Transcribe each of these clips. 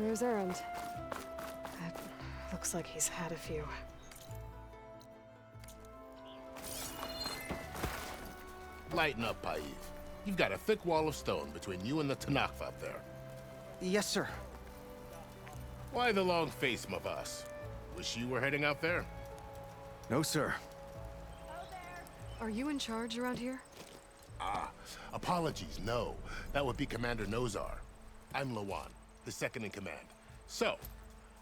There's Erend. That looks like he's had a few. Lighten up, Paiv. You've got a thick wall of stone between you and the Tenakth out there. Yes, sir. Why the long face, Mavas? Wish you were heading out there? No, sir. Are you in charge around here? Apologies, no. That would be Commander Nozar. I'm Lawan, his second in command. So,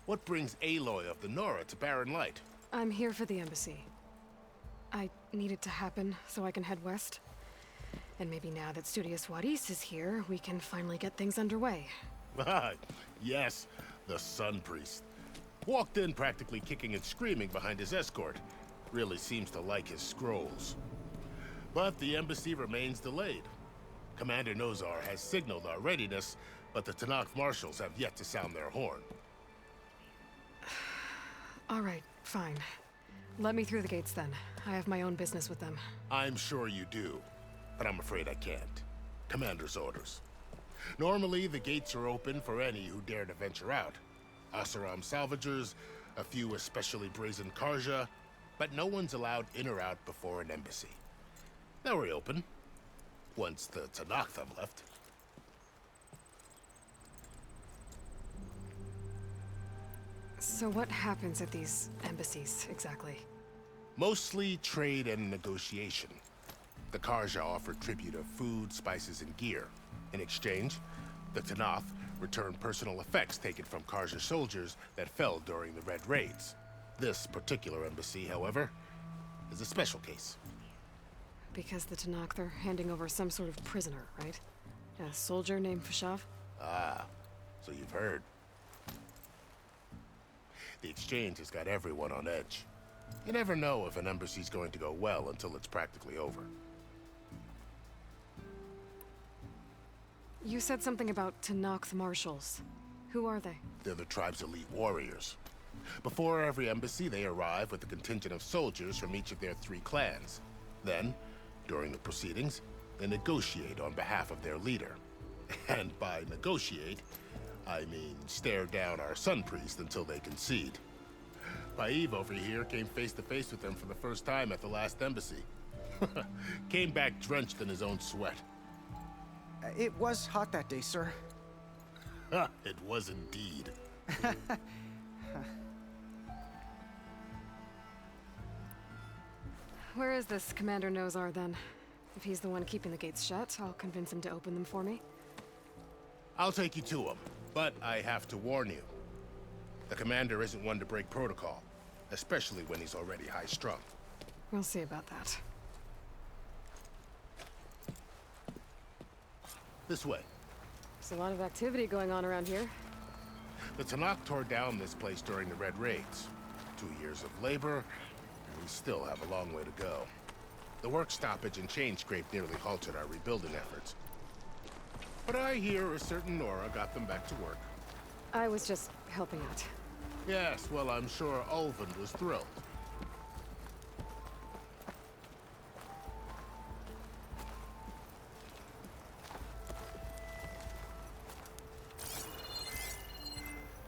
what brings Aloy of the Nora to Barren Light? I'm here for the embassy. I need it to happen so I can head west. And maybe now that Studious Wadis is here, we can finally get things underway. Yes, the Sun Priest. Walked in practically kicking and screaming behind his escort. Really seems to like his scrolls. But the embassy remains delayed. Commander Nozar has signaled our readiness, but the Tenakth marshals have yet to sound their horn. All right, fine. Let me through the gates then. I have my own business with them. I'm sure you do, but I'm afraid I can't. Commander's orders. Normally, the gates are open for any who dare to venture out. Asaram salvagers, a few especially brazen Karja, but no one's allowed in or out before an embassy. They'll reopen, once the Tenakth have left. So what happens at these embassies, exactly? Mostly trade and negotiation. The Karja offer tribute of food, spices, and gear. In exchange, the Tenakth return personal effects taken from Karja soldiers that fell during the Red Raids. This particular embassy, however, is a special case. Because the Tenakth are handing over some sort of prisoner, right? A soldier named Fashav? Ah, so you've heard. The exchange has got everyone on edge. You never know if an embassy's going to go well until it's practically over. You said something about Tenakth marshals. Who are they? They're the tribe's elite warriors. Before every embassy, they arrive with a contingent of soldiers from each of their 3 clans. Then, during the proceedings, they negotiate on behalf of their leader. And by negotiate, I mean stare down our Sun Priest until they concede. Paiv over here came face to face with them for the first time at the last embassy. Came back drenched in his own sweat. It was hot that day, sir. It was indeed. Where is this Commander Nozar, then? If he's the one keeping the gates shut, I'll convince him to open them for me. I'll take you to him, but I have to warn you. The commander isn't one to break protocol, especially when he's already high-strung. We'll see about that. This way. There's a lot of activity going on around here. The Tenakth tore down this place during the Red Raids. 2 years of labor, and we still have a long way to go. The work stoppage and chain scrape nearly halted our rebuilding efforts. But I hear a certain Nora got them back to work. I was just helping out. Yes, well, I'm sure Ulvund was thrilled.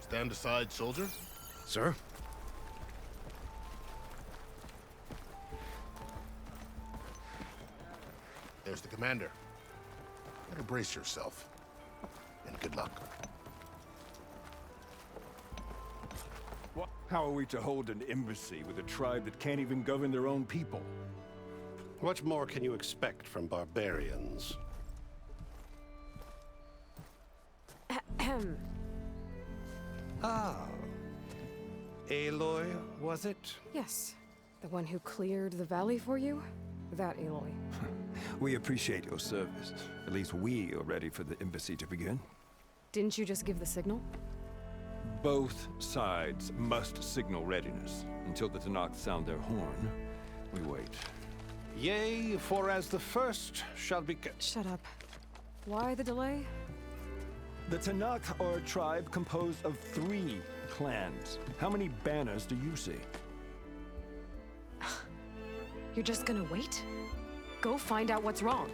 Stand aside, soldier. Sir? There's the commander. Better brace yourself. And good luck. How are we to hold an embassy with a tribe that can't even govern their own people? What more can you expect from barbarians? Ahem. Ah. Aloy, was it? Yes. The one who cleared the valley for you? That Aloy. We appreciate your service. At least we are ready for the embassy to begin. Didn't you just give the signal? Both sides must signal readiness. Until the Tenakth sound their horn, we wait. Yea, for as the first shall be... Shut up. Why the delay? The Tenakth are a tribe composed of 3 clans. How many banners do you see? You're just gonna wait? Go find out what's wrong.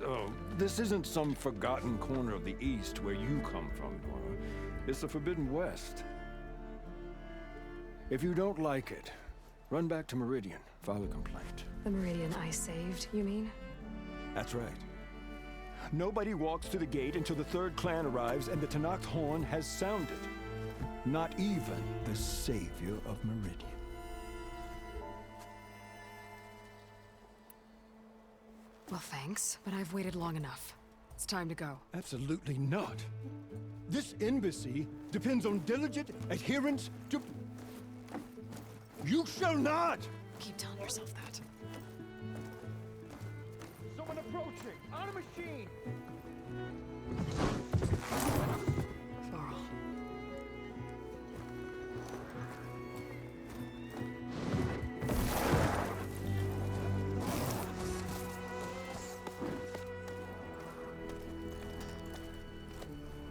Oh, this isn't some forgotten corner of the East where you come from, Nora. It's the Forbidden West. If you don't like it, run back to Meridian, file a complaint. The Meridian I saved, you mean? That's right. Nobody walks to the gate until the third clan arrives and the Tenakth horn has sounded. Not even the savior of Meridian. Well, thanks, but I've waited long enough. It's time to go. Absolutely not. This embassy depends on diligent adherence to... You shall not! Keep telling yourself that. Someone approaching! On a machine! Varl.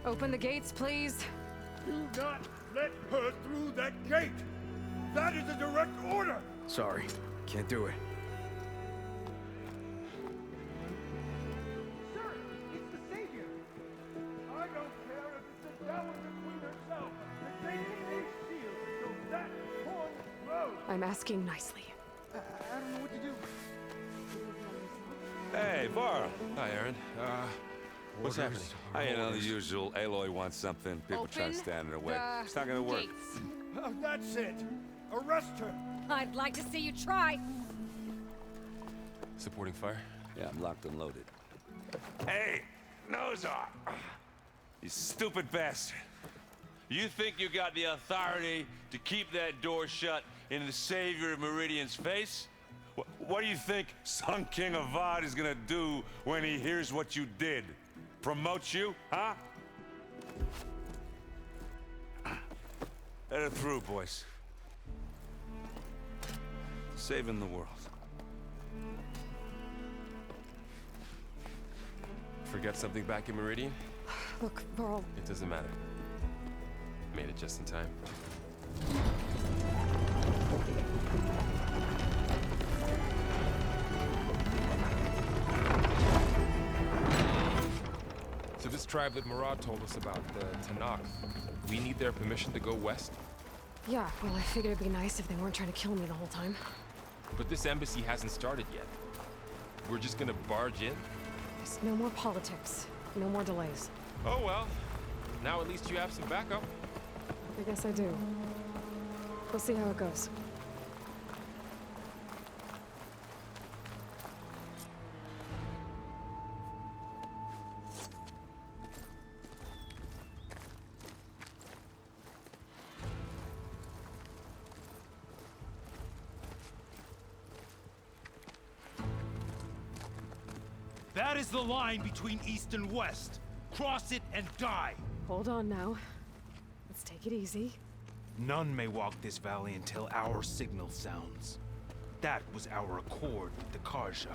Open the gates, please. Do not let her through that gate! That is a direct order! Sorry, can't do it. Sir, it's the Savior! I don't care if it's the Dowager Queen herself! The gate is sealed until that horn blows! I'm asking nicely. I don't know what to do. Hey, Varl. Hi, Aaron. What's happening? You know, the usual. Aloy wants something. People try to stand in her way. It's not gonna work. That's it! Arrest her! I'd like to see you try. Supporting fire? Yeah, I'm locked and loaded. Hey, Nozar! You stupid bastard. You think you got the authority to keep that door shut in the savior of Meridian's face? What do you think Sun King Avad is gonna do when he hears what you did? Promote you, huh? Let it through, boys. Saving the world. Forget something back in Meridian? Look, Varl, It doesn't matter. Made it just in time. So this tribe that Murad told us about, the Tenakth, we need their permission to go west? yeah, well, I figured it'd be nice if they weren't trying to kill me the whole time. But this embassy hasn't started yet. We're just gonna barge in? Just no more politics. No more delays. Oh well. Now at least you have some backup. I guess I do. We'll see how it goes. That is the line between East and West. Cross it and die. Hold on now. Let's take it easy. None may walk this valley until our signal sounds. That was our accord with the Karja.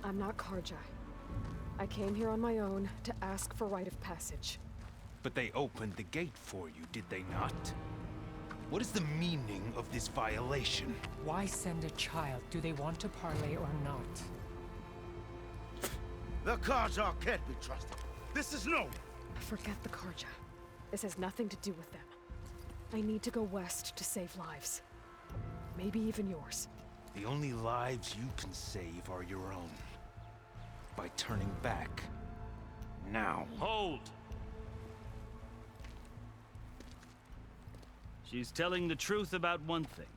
I'm not Karja. I came here on my own to ask for rite of passage. But they opened the gate for you, did they not? What is the meaning of this violation? Why send a child? Do they want to parley or not? The Karja can't be trusted. This is no. Forget the Karja. This has nothing to do with them. I need to go west to save lives. Maybe even yours. The only lives you can save are your own. By turning back. Now. Hold! She's telling the truth about one thing.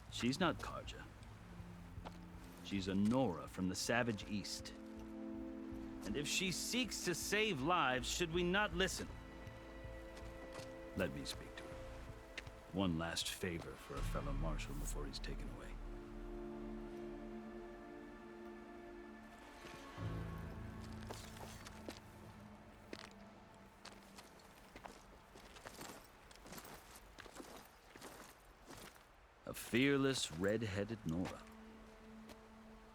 She's not Karja. She's a Nora from the Savage East. And if she seeks to save lives, should we not listen? Let me speak to her. One last favor for a fellow marshal before he's taken away. A fearless, red-headed Nora.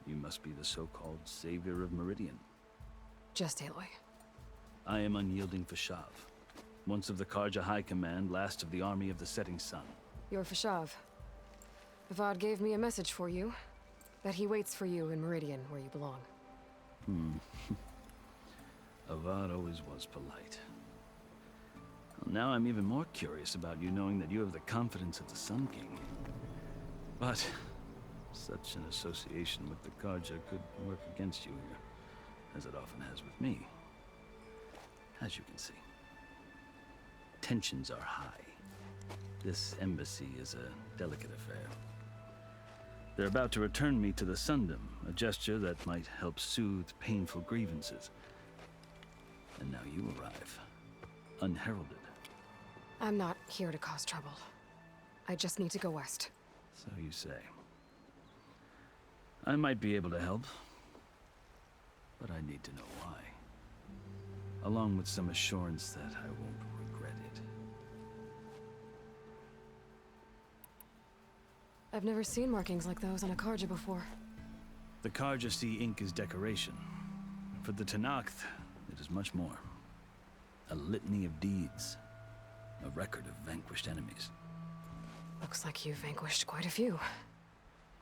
You must be the so-called savior of Meridian. Just Aloy. I am unyielding Fashav. Once of the Karja High Command, last of the army of the Setting Sun. You're Fashav. Avad gave me a message for you. That he waits for you in Meridian, where you belong. Avad always was polite. Well, now I'm even more curious about you knowing that you have the confidence of the Sun King. But such an association with the Carja could work against you here, as it often has with me. As you can see, tensions are high. This embassy is a delicate affair. They're about to return me to the Sundom, a gesture that might help soothe painful grievances. And now you arrive, unheralded. I'm not here to cause trouble. I just need to go west. So you say. I might be able to help, but I need to know why. Along with some assurance that I won't regret it. I've never seen markings like those on a Carja before. The Carja see ink as decoration. For the Tenakth, it is much more. A litany of deeds. A record of vanquished enemies. Looks like you've vanquished quite a few.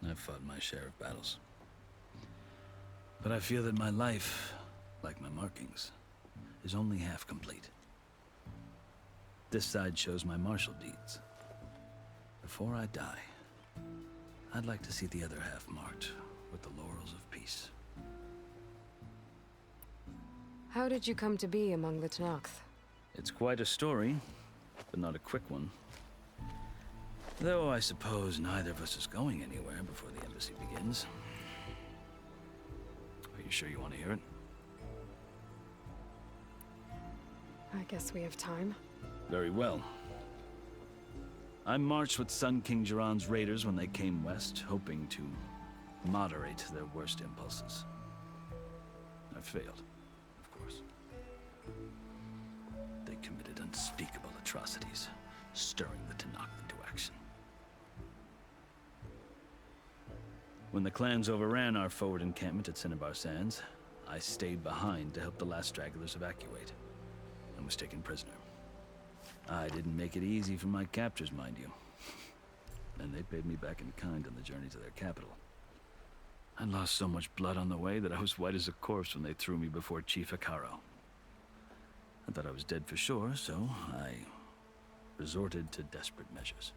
I've fought my share of battles. But I feel that my life, like my markings, is only half complete. This side shows my martial deeds. Before I die, I'd like to see the other half marked with the laurels of peace. How did you come to be among the Tenakth? It's quite a story, but not a quick one. Though I suppose neither of us is going anywhere before the embassy begins. Are you sure you want to hear it? I guess we have time. Very well. I marched with Sun King Jiran's raiders when they came west, hoping to moderate their worst impulses. I failed, of course. They committed unspeakable atrocities, stirring the Tenakth into action. When the clans overran our forward encampment at Cinnabar Sands, I stayed behind to help the last stragglers evacuate, and was taken prisoner. I didn't make it easy for my captors, mind you. And they paid me back in kind on the journey to their capital. I lost so much blood on the way that I was white as a corpse when they threw me before Chief Hekarro. I thought I was dead for sure, so I resorted to desperate measures.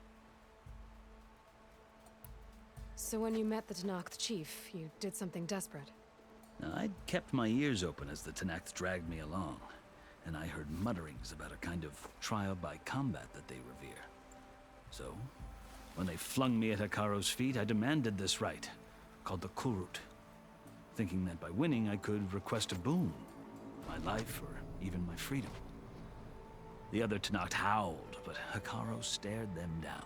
So when you met the Tenakth chief, you did something desperate? Now, I'd kept my ears open as the Tenakth dragged me along, and I heard mutterings about a kind of trial by combat that they revere. So, when they flung me at Hekarro's feet, I demanded this right, called the Kulrut, thinking that by winning I could request a boon, my life or even my freedom. The other Tenakth howled, but Hekarro stared them down,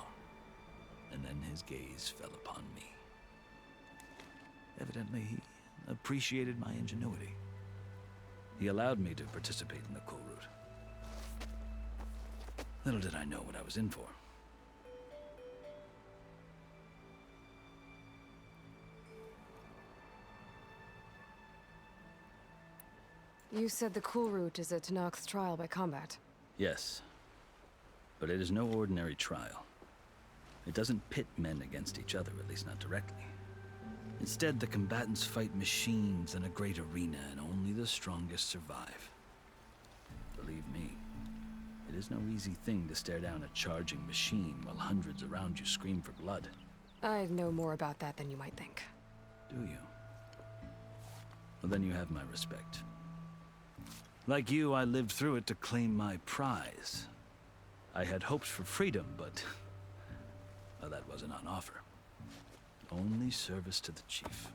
and then his gaze fell upon me. Evidently, he appreciated my ingenuity. He allowed me to participate in the Kulrut. Little did I know what I was in for. You said the Kulrut is a Tenakth trial by combat. Yes, but it is no ordinary trial. It doesn't pit men against each other, at least not directly. Instead, the combatants fight machines in a great arena, and only the strongest survive. Believe me, it is no easy thing to stare down a charging machine while hundreds around you scream for blood. I know more about that than you might think. Do you? Well, then you have my respect. Like you, I lived through it to claim my prize. I had hoped for freedom, but well, that wasn't on offer. Only service to the chief.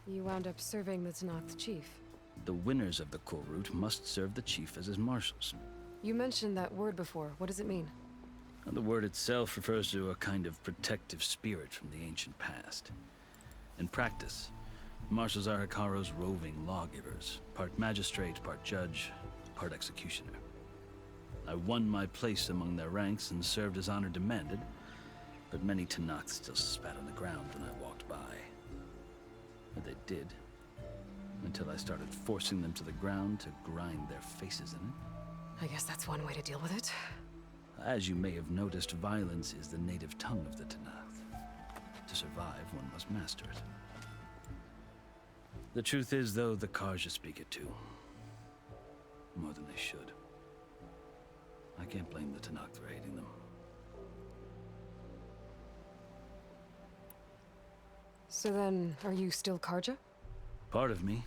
You wound up serving the Tenakth chief. The winners of the Kulrut must serve the chief as his marshals. You mentioned that word before. What does it mean? The word itself refers to a kind of protective spirit from the ancient past. In practice, marshals are Hekarro's roving lawgivers, part magistrate, part judge, part executioner. I won my place among their ranks and served as honor demanded, but many Tenakth still spat on the ground when I walked by. But they did, until I started forcing them to the ground to grind their faces in it. I guess that's one way to deal with it. As you may have noticed, violence is the native tongue of the Tenakth. To survive, one must master it. The truth is, though, the Karja speak it too. More than they should. I can't blame the Tanakh for hating them. So then, are you still Karja? Part of me,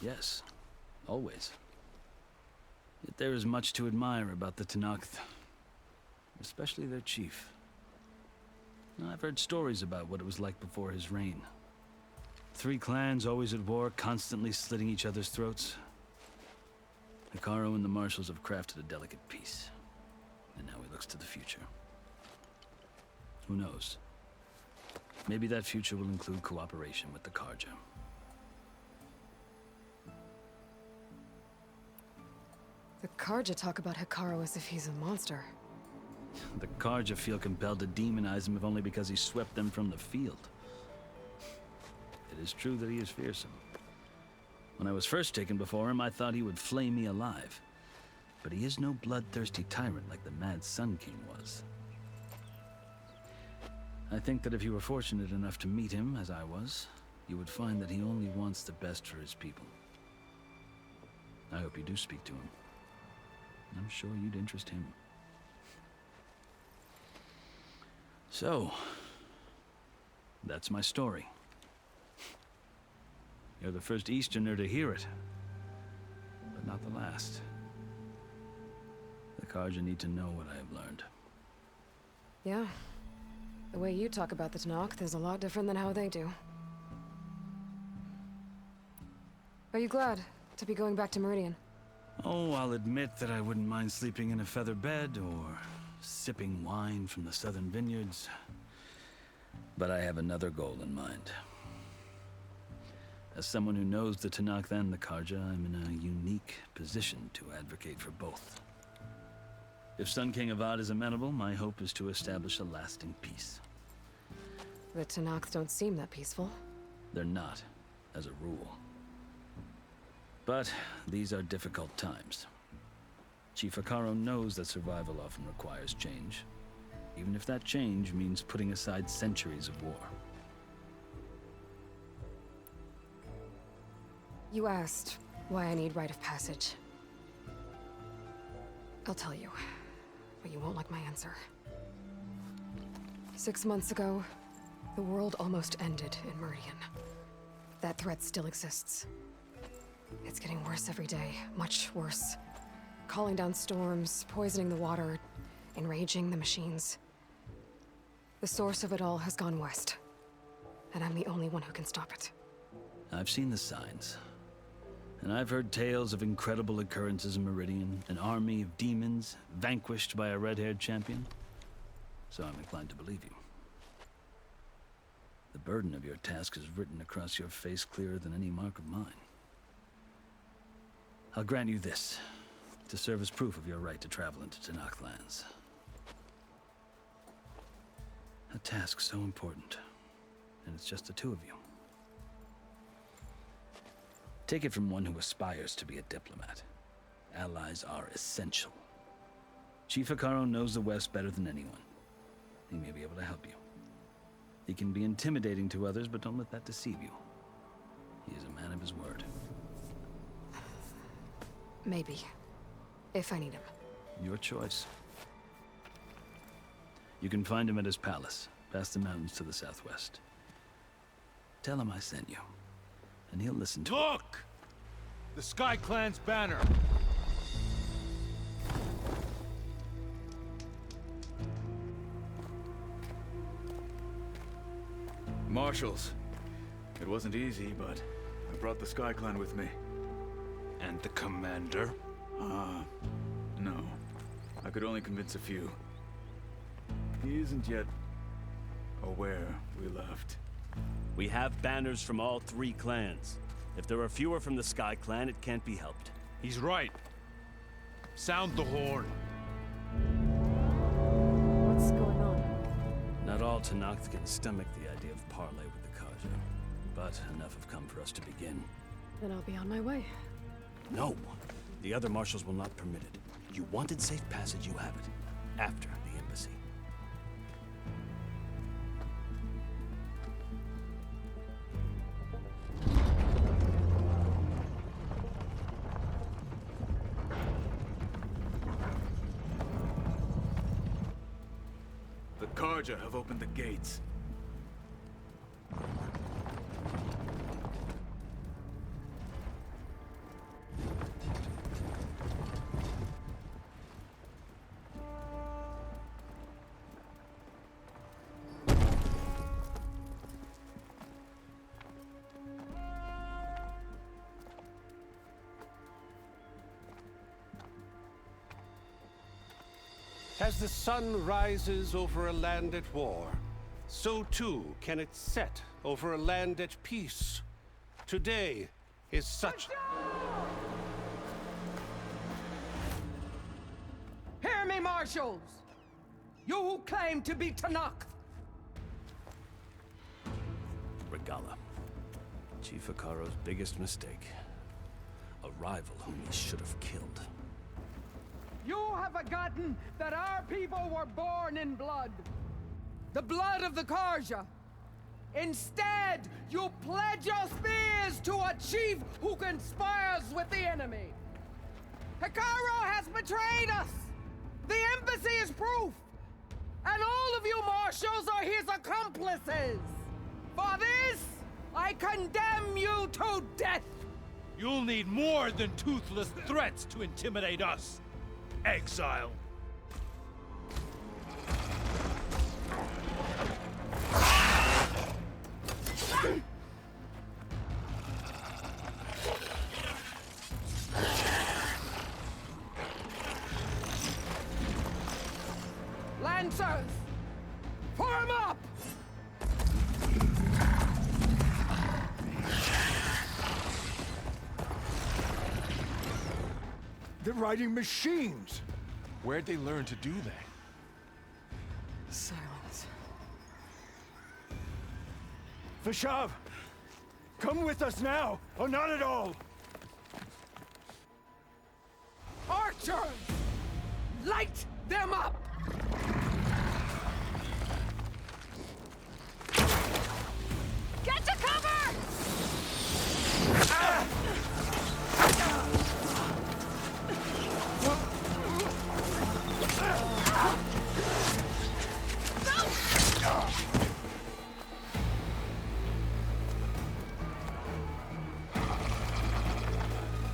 yes. Always. Yet there is much to admire about the Tanakh. Especially their chief. I've heard stories about what it was like before his reign. 3 clans always at war, constantly slitting each other's throats. Hekarro and the Marshals have crafted a delicate peace. And now he looks to the future. Who knows? Maybe that future will include cooperation with the Karja. The Karja talk about Hekarro as if he's a monster. The Karja feel compelled to demonize him if only because he swept them from the field. It is true that he is fearsome. When I was first taken before him, I thought he would flay me alive. But he is no bloodthirsty tyrant like the Mad Sun King was. I think that if you were fortunate enough to meet him, as I was, you would find that he only wants the best for his people. I hope you do speak to him. I'm sure you'd interest him. So, that's my story. You're the first Easterner to hear it, but not the last. The Karja need to know what I have learned. Yeah. The way you talk about the Tanakh is a lot different than how they do. Are you glad to be going back to Meridian? Oh, I'll admit that I wouldn't mind sleeping in a feather bed or sipping wine from the southern vineyards. But I have another goal in mind. As someone who knows the Tanakh and the Karja, I'm in a unique position to advocate for both. If Sun King Avad is amenable, my hope is to establish a lasting peace. The Tanakh don't seem that peaceful. They're not, as a rule. But these are difficult times. Chief Hekarro knows that survival often requires change, even if that change means putting aside centuries of war. You asked why I need rite of passage. I'll tell you, but you won't like my answer. 6 months ago, the world almost ended in Meridian. That threat still exists. It's getting worse every day, much worse. Calling down storms, poisoning the water, enraging the machines. The source of it all has gone west, and I'm the only one who can stop it. I've seen the signs. And I've heard tales of incredible occurrences in Meridian, an army of demons vanquished by a red-haired champion. So I'm inclined to believe you. The burden of your task is written across your face clearer than any mark of mine. I'll grant you this, to serve as proof of your right to travel into Tanakh lands. A task so important, and it's just the 2 of you. Take it from one who aspires to be a diplomat. Allies are essential. Chief Hekarro knows the West better than anyone. He may be able to help you. He can be intimidating to others, but don't let that deceive you. He is a man of his word. Maybe. If I need him. Your choice. You can find him at his palace, past the mountains to the southwest. Tell him I sent you, and he'll listen to Look! The Sky Clan's banner! Marshals. It wasn't easy, but I brought the Sky Clan with me. And the commander? No. I could only convince a few. He isn't yet aware we left. We have banners from all 3 clans. If there are fewer from the Sky Clan, it can't be helped. He's right. Sound the horn. What's going on? Not all Tanakh can stomach the idea of parley with the Karja, but enough have come for us to begin. Then I'll be on my way. No. The other marshals will not permit it. You wanted safe passage, you have it. After the embassy. The Karja have opened the gates. As the sun rises over a land at war, so too can it set over a land at peace. Today is such... Hear me, marshals! You who claim to be Tenakth! Regalla. Chief Hekarro's biggest mistake. A rival whom he should have killed. You have forgotten that our people were born in blood. The blood of the Karja. Instead, you pledge your spears to a chief who conspires with the enemy. Hekarro has betrayed us! The embassy is proof! And all of you marshals are his accomplices! For this, I condemn you to death! You'll need more than toothless threats to intimidate us. Exile. Lancers! Form up! They're riding machines! Where'd they learn to do that? Silence. Vashav! Come with us now, or not at all! Archers! Light them up! Get to cover!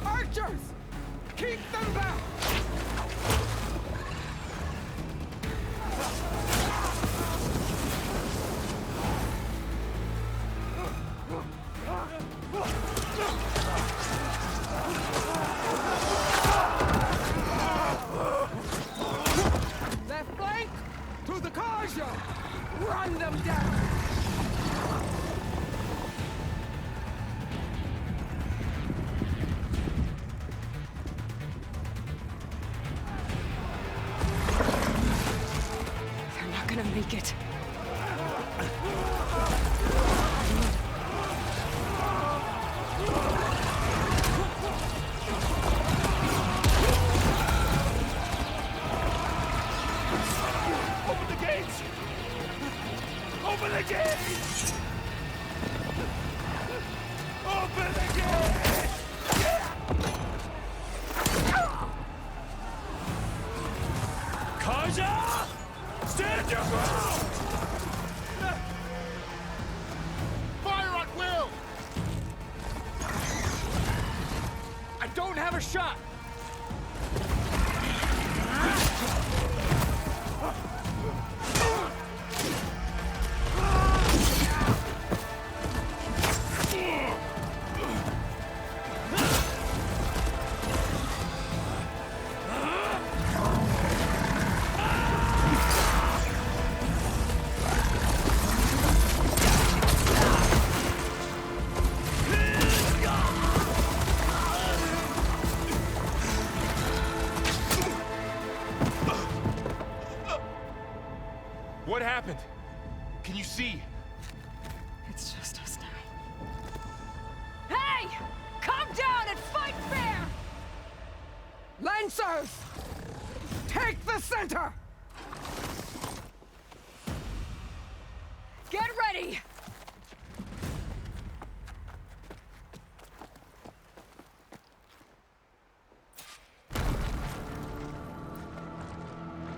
Archers! Keep them back! Left flank! To the Karja! Run them down! They're not gonna make it. Open the gates! Open the gates! Open the gates! Karja! Stand your ground! Fire at will! I don't have a shot! What happened? Can you see? It's just us now. Hey! Calm down and fight fair! Lancers! Take the center! Get ready!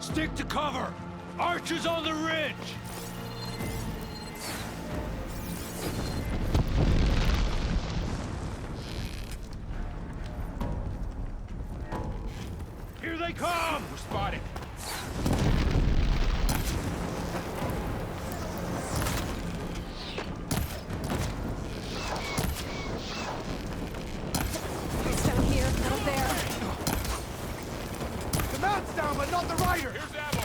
Stick to cover! Archers on the ridge! Here they come! We're spotted. It's down here, not up there. The mount's down, but not the rider! Here's ammo.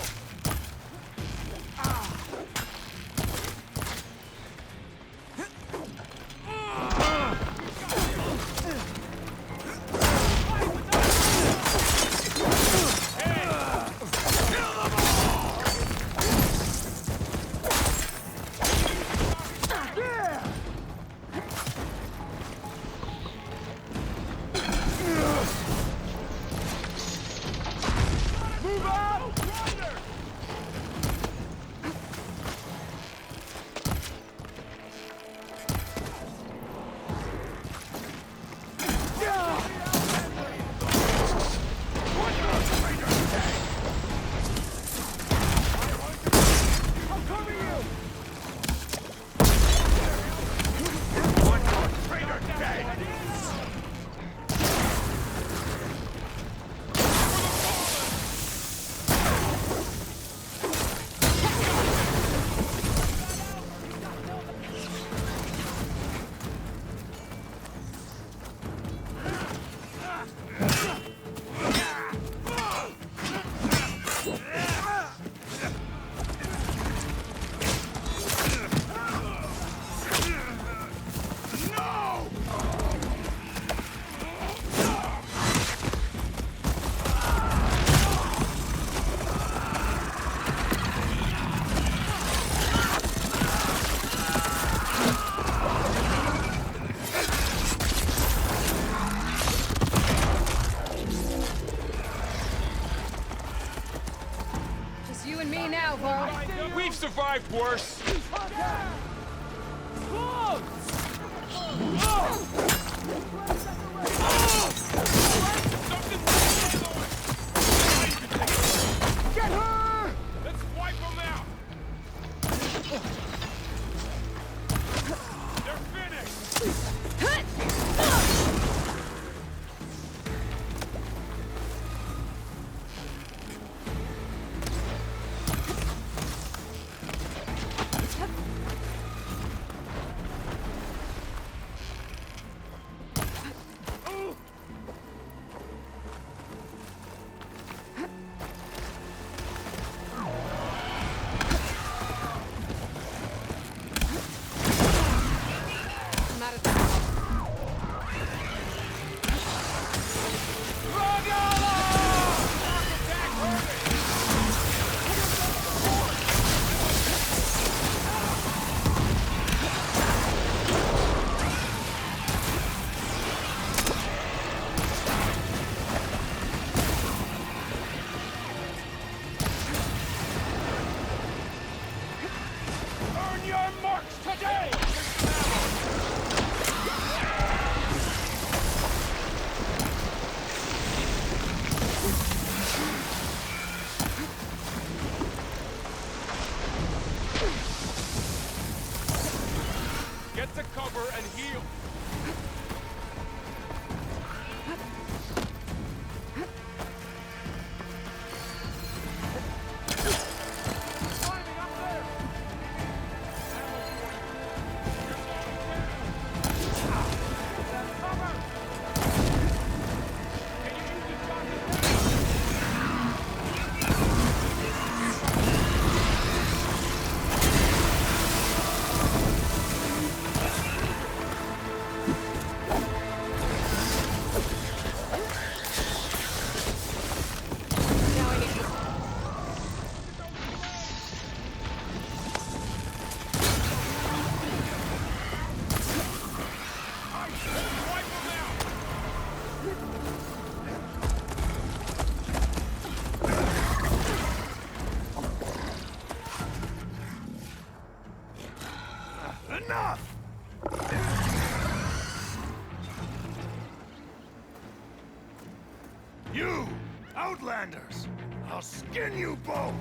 Just you and me now, Varl. We've survived worse. Get her! Let's wipe them out. They're finished. I'm out of time. Earn your marks today. Get to cover and heal. Now I need to... Enough! You, Outlanders! I'll skin you both!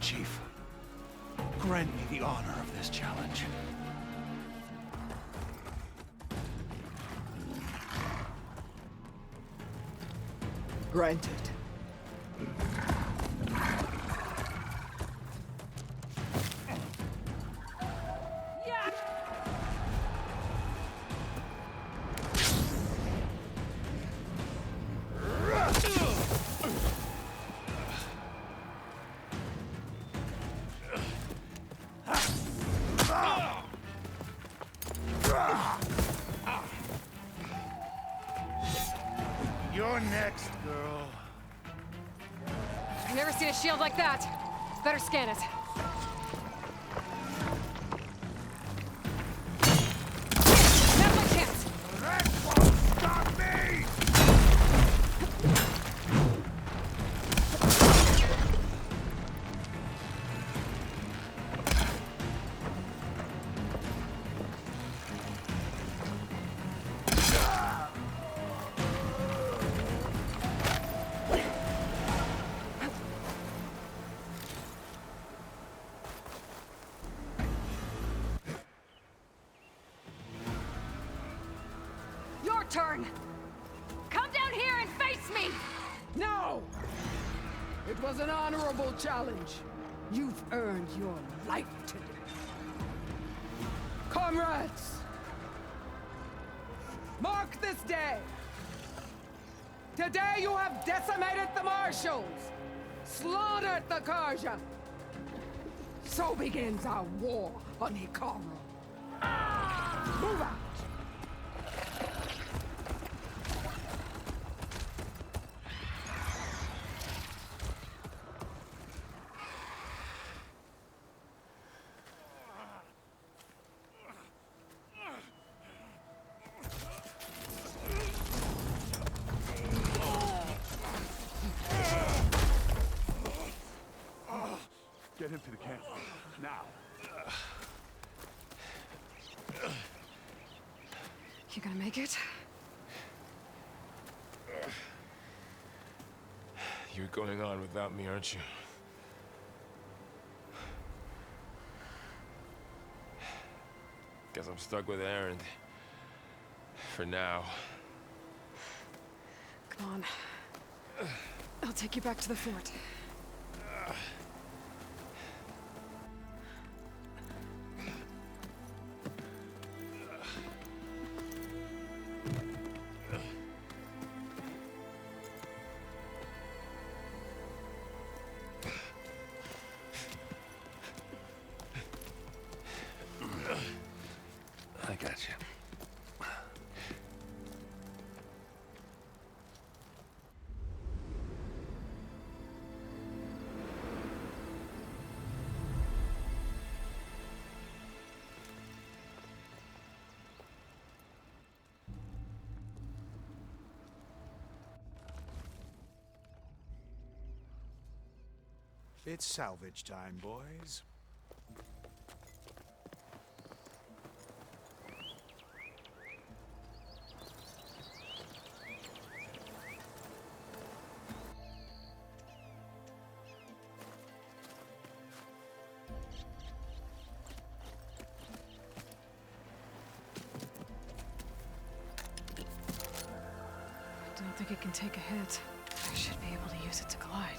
Chief. Grant me the honor of this challenge. Granted. You're next, girl. I've never seen a shield like that. Better scan it. Now's my chance. That won't stop me! Your turn! Come down here and face me! No! It was an honorable challenge. You've earned your life today. Comrades! Mark this day! Today you have decimated the Marshals! Slaughtered the Karja! So begins our war on Hikaru. Move out! Get him to the camp. Now. You gonna make it? You're going on without me, aren't you? Guess I'm stuck with Erend. For now. Come on. I'll take you back to the fort. I got you. It's salvage time, boys. Don't think it can take a hit. I should be able to use it to glide.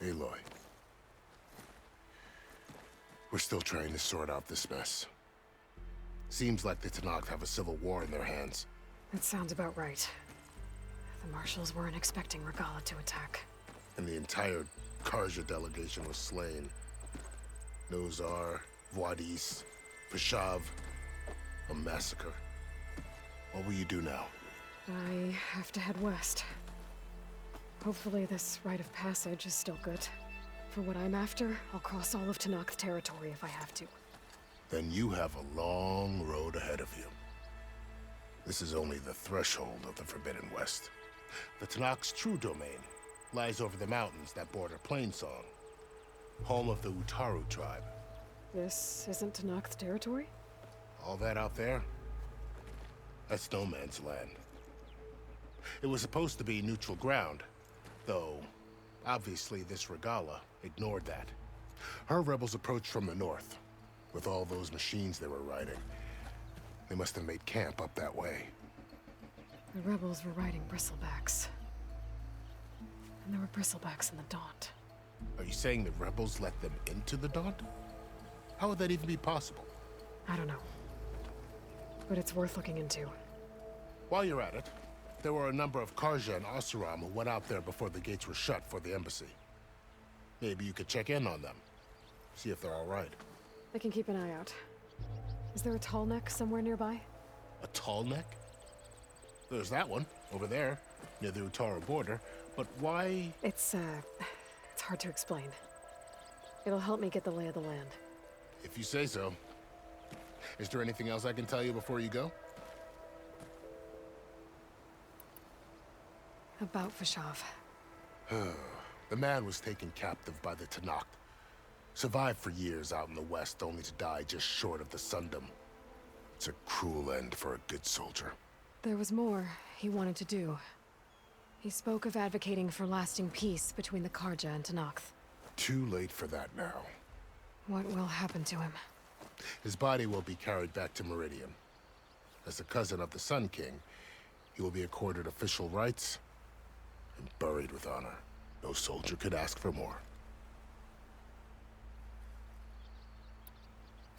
Aloy. We're still trying to sort out this mess. Seems like the Tenakth have a civil war in their hands. That sounds about right. The Marshals weren't expecting Regalla to attack. And the entire Karja delegation was slain. Nozar, Vuadis, Vashav. A massacre. What will you do now? I have to head west. Hopefully this rite of passage is still good. For what I'm after, I'll cross all of Tenakth territory if I have to. Then you have a long road ahead of you. This is only the threshold of the Forbidden West. The Tenakth's true domain lies over the mountains that border Plainsong, home of the Utaru tribe. This isn't Tenakth territory? All that out there? That's no man's land. It was supposed to be neutral ground, though obviously this Regalla ignored that. Her rebels approached from the north, with all those machines they were riding. They must have made camp up that way. The rebels were riding bristlebacks. And there were bristlebacks in the Daunt. Are you saying the rebels let them into the Daunt? How would that even be possible? I don't know. But it's worth looking into. While you're at it, there were a number of Carja and Oseram who went out there before the gates were shut for the embassy. Maybe you could check in on them. See if they're all right. I can keep an eye out. Is there a tall neck somewhere nearby? A tall neck? There's that one, over there, near the Utaru border. But why? It's hard to explain. It'll help me get the lay of the land. If you say so. Is there anything else I can tell you before you go? About Fashav. The man was taken captive by the Tenakth. Survived for years out in the west, only to die just short of the Sundom. It's a cruel end for a good soldier. There was more he wanted to do. He spoke of advocating for lasting peace between the Carja and Tenakth. Too late for that now. What will happen to him? His body will be carried back to Meridian. As a cousin of the Sun King, he will be accorded official rights and buried with honor. No soldier could ask for more.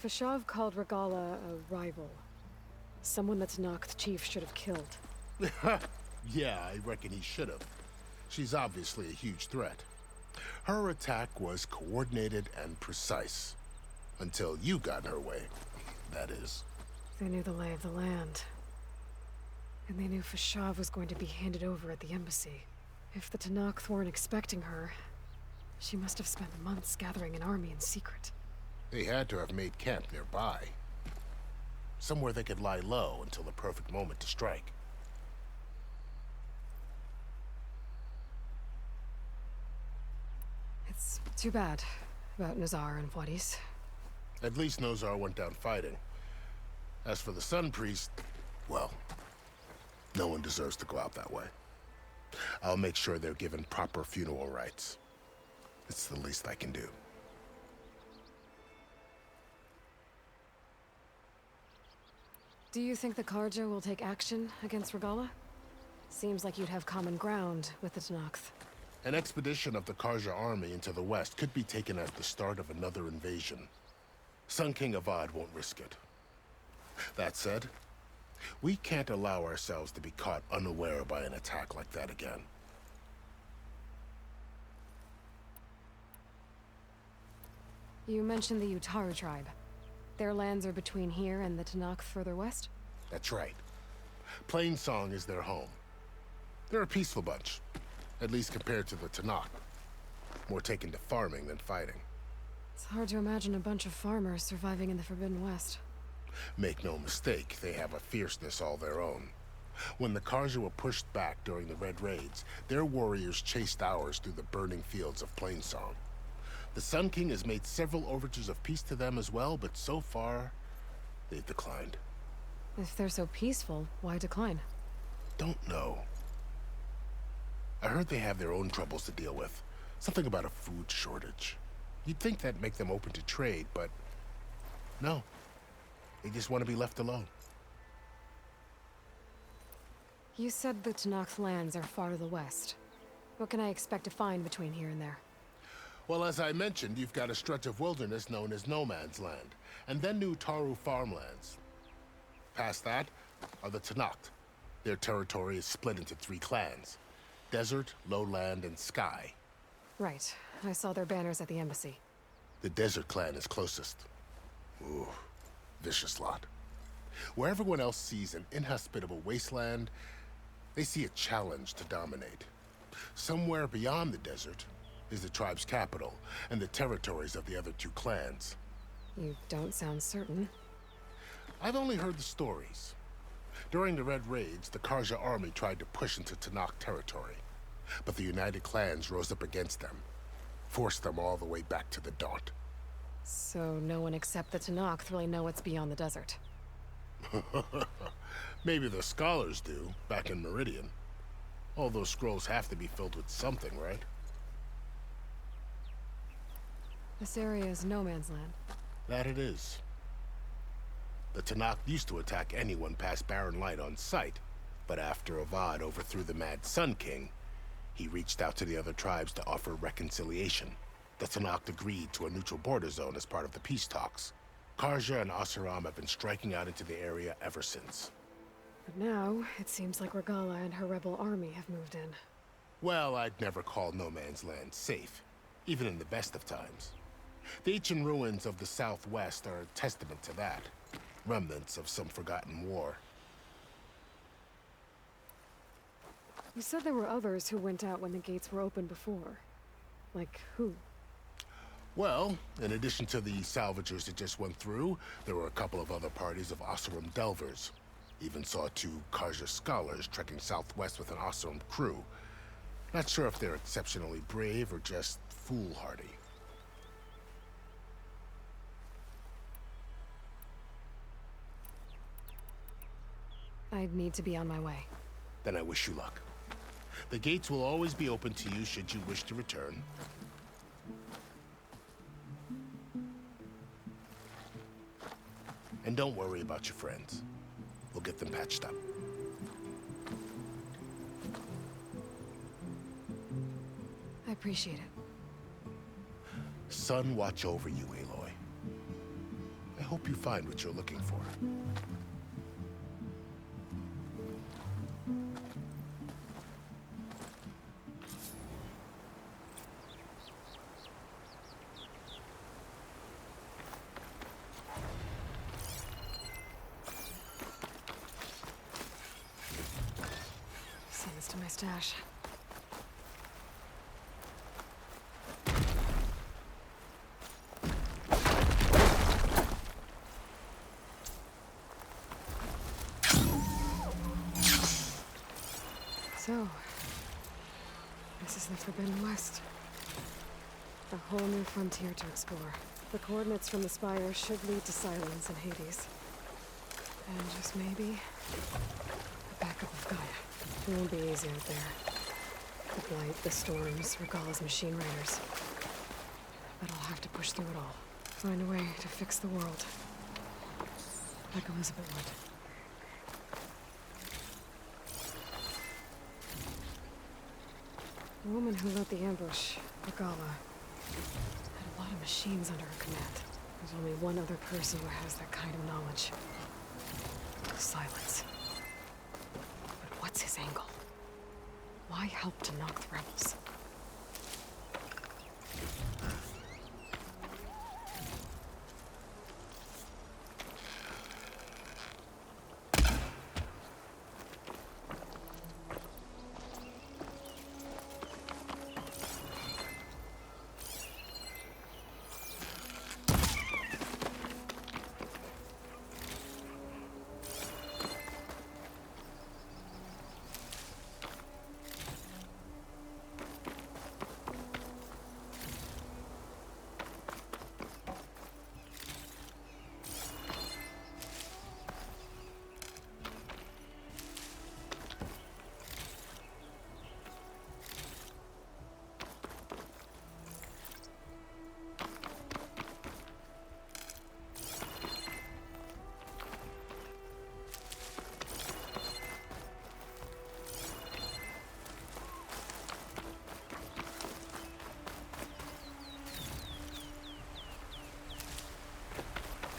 Fashav called Regalla a rival. Someone the Tenakth chief should have killed. Yeah, I reckon he should have. She's obviously a huge threat. Her attack was coordinated and precise. Until you got in her way, that is. They knew the lay of the land. And they knew Fashav was going to be handed over at the embassy. If the Tenakth weren't expecting her, she must have spent months gathering an army in secret. They had to have made camp nearby. Somewhere they could lie low until the perfect moment to strike. It's too bad about Nazar and Wadis. At least Nozar went down fighting. As for the Sun Priest, well, no one deserves to go out that way. I'll make sure they're given proper funeral rites. It's the least I can do. Do you think the Carja will take action against Regalla? Seems like you'd have common ground with the Tenakth. An expedition of the Carja army into the west could be taken at the start of another invasion. Sun King Avad won't risk it. That said, we can't allow ourselves to be caught unaware by an attack like that again. You mentioned the Utaru tribe. Their lands are between here and the Tenakth further west? That's right. Plainsong is their home. They're a peaceful bunch, at least compared to the Tenakth. More taken to farming than fighting. It's hard to imagine a bunch of farmers surviving in the Forbidden West. Make no mistake, they have a fierceness all their own. When the Carja were pushed back during the Red Raids, their warriors chased ours through the burning fields of Plainsong. The Sun King has made several overtures of peace to them as well, but so far, they've declined. If they're so peaceful, why decline? Don't know. I heard they have their own troubles to deal with. Something about a food shortage. You'd think that'd make them open to trade, but no. They just want to be left alone. You said the Tenakth lands are far to the west. What can I expect to find between here and there? Well, as I mentioned, you've got a stretch of wilderness known as No Man's Land, and then New Taru farmlands. Past that are the Tenakth. Their territory is split into 3 clans: Desert, Lowland, and Sky. Right. I saw their banners at the embassy. The Desert clan is closest. Ooh, vicious lot. Where everyone else sees an inhospitable wasteland, they see a challenge to dominate. Somewhere beyond the desert is the tribe's capital and the territories of the other 2 clans. You don't sound certain. I've only heard the stories. During the Red Raids, the Carja army tried to push into Tenakth territory, but the United Clans rose up against them, forced them all the way back to the Daunt. So no one except the Tenakth really know what's beyond the desert. Maybe the scholars do, back in Meridian. All those scrolls have to be filled with something, right? This area is no man's land. That it is. The Tenakth used to attack anyone past Barren Light on sight, but after Avad overthrew the Mad Sun King, he reached out to the other tribes to offer reconciliation. The Tenakth agreed to a neutral border zone as part of the peace talks. Karja and Oseram have been striking out into the area ever since. But now, it seems like Regalla and her rebel army have moved in. Well, I'd never call no man's land safe, even in the best of times. The ancient ruins of the Southwest are a testament to that. Remnants of some forgotten war. You said there were others who went out when the gates were open before. Like who? Well, in addition to the salvagers that just went through, there were a couple of other parties of Oseram Delvers. Even saw 2 Karja scholars trekking southwest with an Oseram crew. Not sure if they're exceptionally brave or just foolhardy. I'd need to be on my way. Then I wish you luck. The gates will always be open to you should you wish to return. And don't worry about your friends. We'll get them patched up. I appreciate it. Sun watch over you, Aloy. I hope you find what you're looking for. Send this to my stash. So, this is the Forbidden West. A whole new frontier to explore. The coordinates from the Spire should lead to Silence and Hades. And just maybe, a backup of Gaia. It won't be easy out there. The Blight, the Storms, Regalla's machine riders. But I'll have to push through it all. Find a way to fix the world. Like Elizabeth would. The woman who led the ambush, Regalla, had a lot of machines under her command. There's only one other person who has that kind of knowledge. Silence. But what's his angle? Why help to knock the rebels?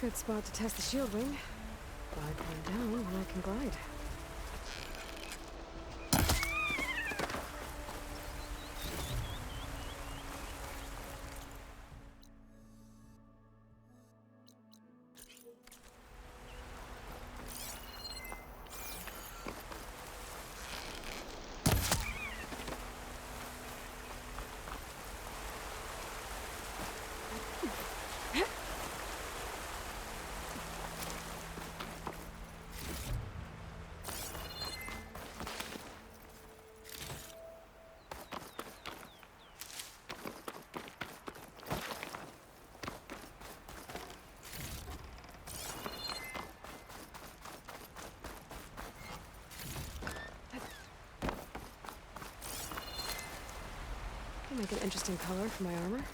Good spot to test the shield wing. Glide one down when I can glide. That'll make an interesting color for my armor.